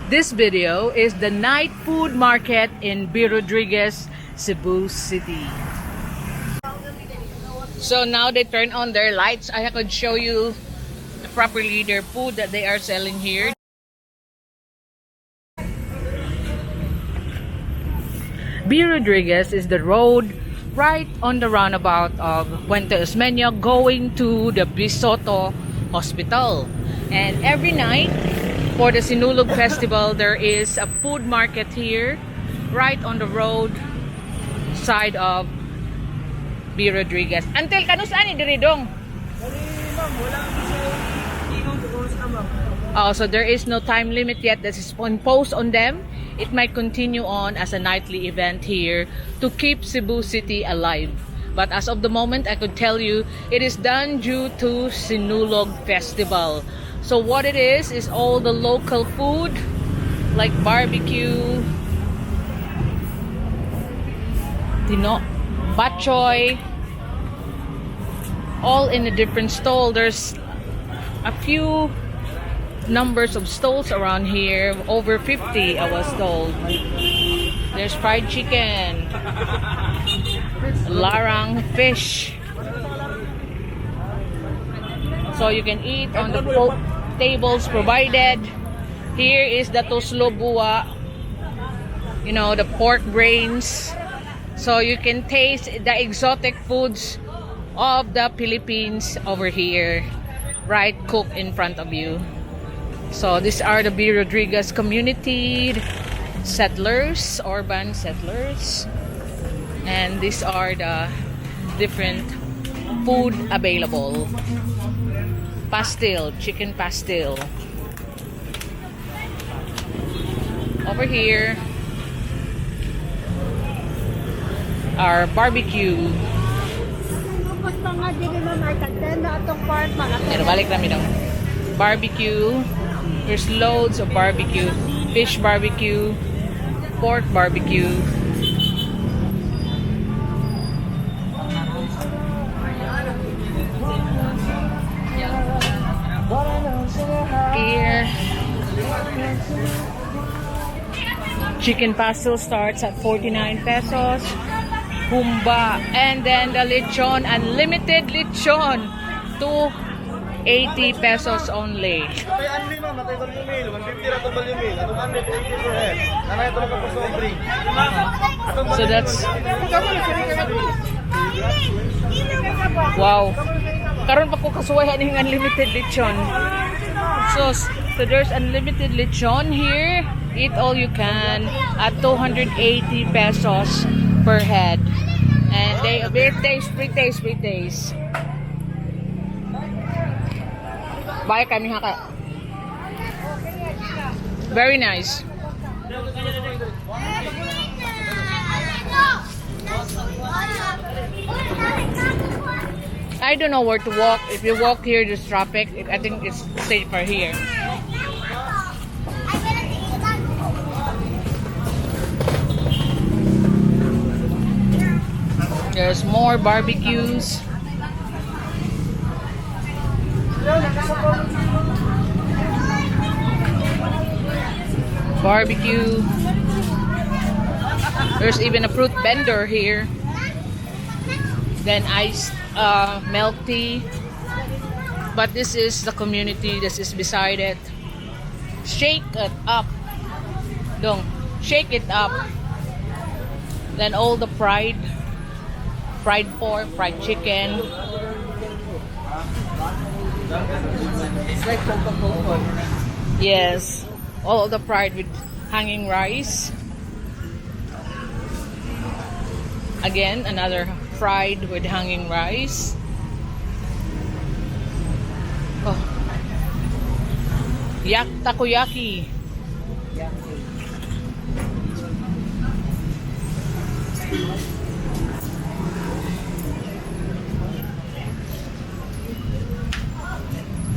This video is the night food market in Rodriquez, Cebu City. So now they turn on their lights. I could show you properly their food that they are selling here. Rodriquez is the road right on the roundabout of Puente Osmeña going to the Bisoto Hospital. And every night for the Sinulog Festival, there is a food market here right on the road side of Rodriquez. Until kanusaan ni diridong? Oh, so there is no time limit yet that is imposed on them. It might continue on as a nightly event here to keep Cebu City alive. But as of the moment, I could tell you it is done due to Sinulog Festival. So what it is all the local food like barbecue, batchoy, all in a different stall. There's a few numbers of stalls around here, over 50 I was told. There's fried chicken, larang fish, so you can eat on the tables provided. Here is the toslo buwa, you know, the pork brains, so you can taste the exotic foods of the Philippines over here, right, cooked in front of you. So these are the Rodriquez community settlers, urban settlers, and these are the different food available. Pastel, chicken pastel. Over here are barbecue. Pero balik namin dong. Barbecue. There's loads of barbecue. Fish barbecue, pork barbecue. Here, chicken pastel starts at 49 pesos. Humba, and then the lechon, unlimited lechon, 80 pesos only. So that's wow. Karon pa ko kasuwayan ng unlimited lechon. So there's unlimited lechon here. Eat all you can at 280 pesos per head. And they free taste. Bye kami haka. Very nice. I don't know where to walk. If you walk here, there's traffic. I think it's safer here. There's more barbecues. Barbecue. There's even a fruit vendor here. Then iced milk tea. But this is the community. This is beside it. Shake it up. Don't shake it up. Then all the fried pork, fried chicken. It's like Coca-Cola. Yes, all of the fried with hanging rice. Again, another fried with hanging rice. Oh. Takoyaki.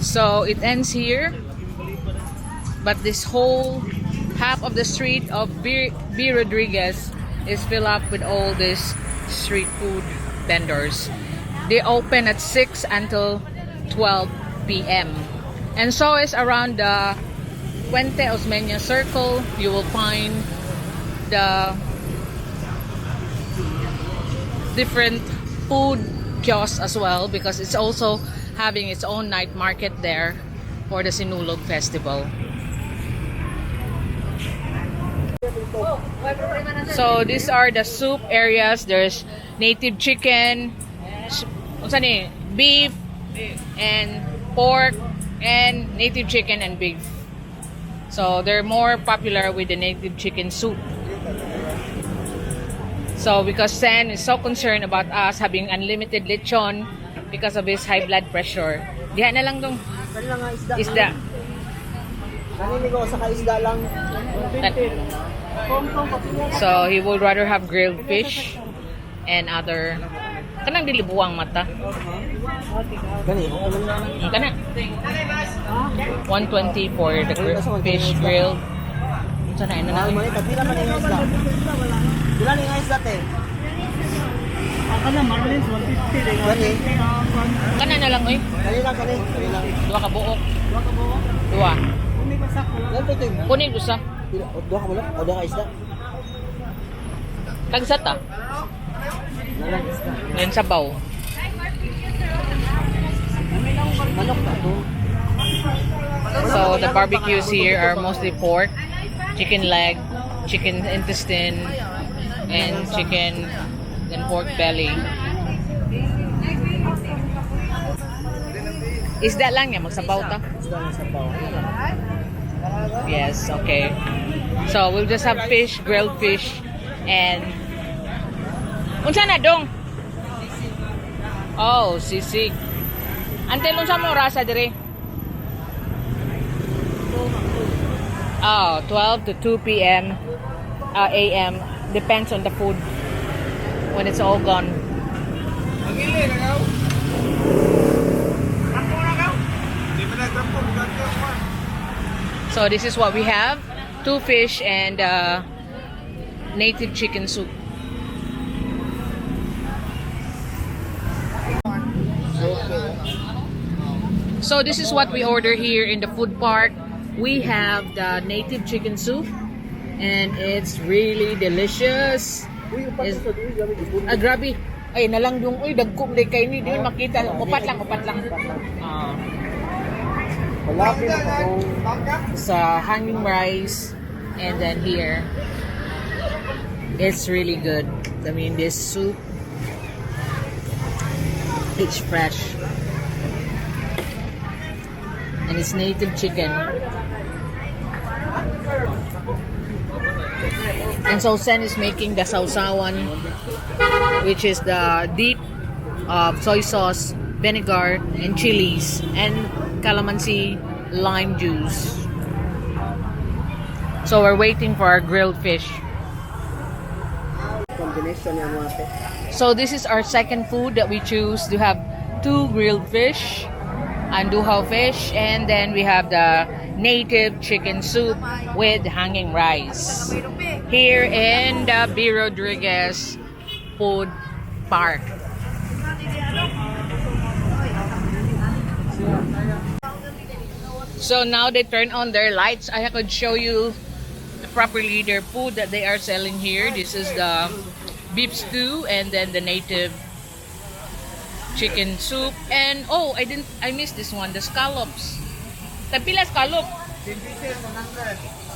So it ends here, but this whole half of the street of Rodriquez is filled up with all these street food vendors. They open at 6 until 12 p.m. And so is around the Puente Osmeña Circle, you will find the different food kiosks as well, because it's also having its own night market there for the Sinulog Festival. So these are the soup areas. There's native chicken, beef and pork, and native chicken and beef. So they're more popular with the native chicken soup. So because Sen is so concerned about us having unlimited lechon because of his high blood pressure, diha na lang dong isda. Naninig ko sa kaisda lang. So he would rather have grilled fish and other kanang dilibuang mata. Gani. Kana 120 for the fish grilled. Sana ina na. Pila man yung isda? Pila ning isda te? Kana marlins 150 gani. Kana na lang oy. Kani lang. Duha ka buok. Duha. Yan to ting. Kunig usa. Duha ka wala? O duha ka isda? Tagsata. Ngayon sabaw. Manok ta to. So the barbecues here are mostly pork, chicken leg, chicken intestine, and chicken and pork belly. Isda lang niya, magsabaw ta? Isda lang sabaw. Yes, okay. So we'll just have fish, grilled fish, and unsa na dong? Oh, sisig. Antel unsa mo rasa dire? Oh, 12 to 2 p.m. a.m. Depends on the food when it's all gone. So this is what we have: 2 fish and native chicken soup. So this is what we order here in the food park. We have the native chicken soup, and it's really delicious. Grabe. Ay, nalang yung, uy, dagkom day kay ni, di makita. Upat lang. Sa hanging rice, and then here, it's really good. I mean, this soup, it's fresh. And it's native chicken. And so Sen is making the sausawan, which is the deep soy sauce, vinegar, and chilies, and calamansi lime juice. So we're waiting for our grilled fish. Combination yan ate. So this is our second food that we choose to have: 2 grilled fish, anduhaw fish, and then we have the native chicken soup with hanging rice here in the B. Rodriquez Food Park. So now they turn on their lights. I could show you properly their food that they are selling here. This is the beef stew, and then the native chicken soup, and oh, I missed this one, the scallops. Tapila scallop.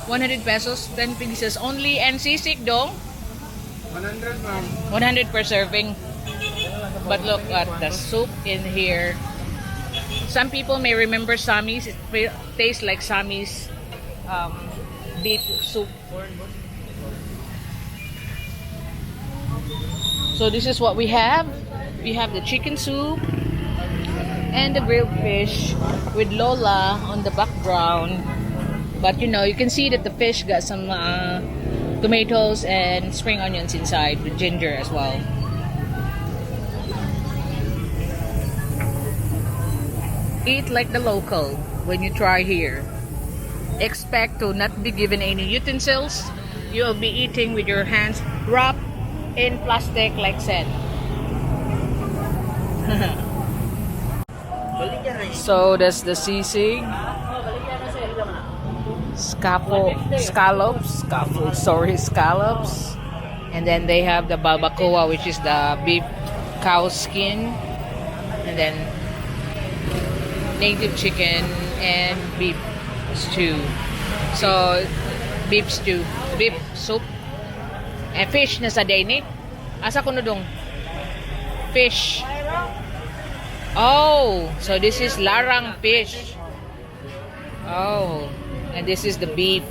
100 pesos, 10 pieces only, and sisig dong. 100 ma'am. 100 per serving. But look at the soup in here. Some people may remember Sammy's. It tastes like Sammy's beef soup. So this is what we have. We have the chicken soup and the grilled fish with Lola on the background. But you know, you can see that the fish got some tomatoes and spring onions inside with ginger as well. Eat like the local when you try here. Expect to not be given any utensils. You will be eating with your hands wrapped in plastic like said. So that's the sisig. scallops. And then they have the barbacoa, which is the beef cow skin. And then native chicken and beef stew. So, beef stew, beef soup. And fish na sa day ni. Asa ko dong? Fish. Oh, so this is larang fish. Oh, and this is the beef.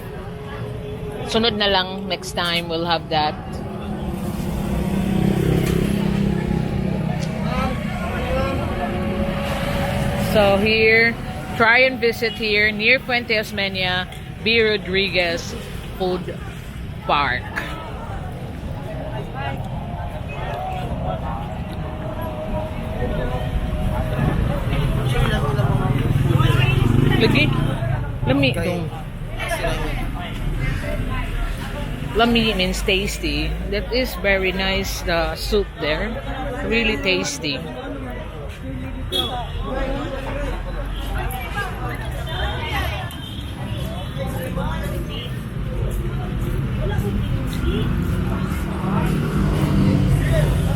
Sunod na lang, next time we'll have that. So here, try and visit here near Fuente Osmeña, B. Rodriquez Food Park. Lagi, lami itong. Lami means tasty. That is very nice, the soup there. Really tasty.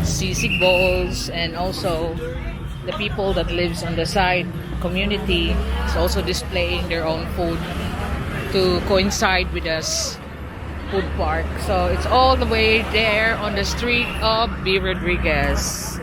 Sisig balls, and also the people that lives on the side community is also displaying their own food to coincide with us food park. So it's all the way there on the street of B. Rodriquez.